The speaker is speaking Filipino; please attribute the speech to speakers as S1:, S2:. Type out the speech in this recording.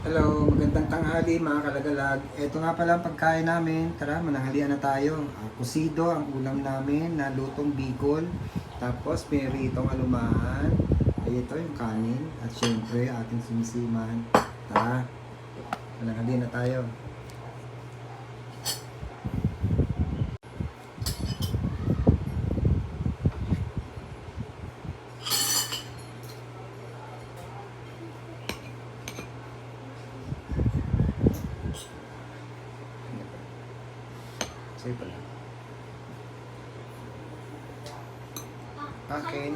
S1: Hello, magandang tanghali mga kalagalag. Ito nga pala ang pagkain namin. Tara, mananghalian na tayo. Kusido ang ulam namin na lutong bicol. Tapos peritong alumahan. Ay ito yung kanin. At syempre ating sinisiman. Tara, mananghalian na tayo. Sa'yo pala. Akin.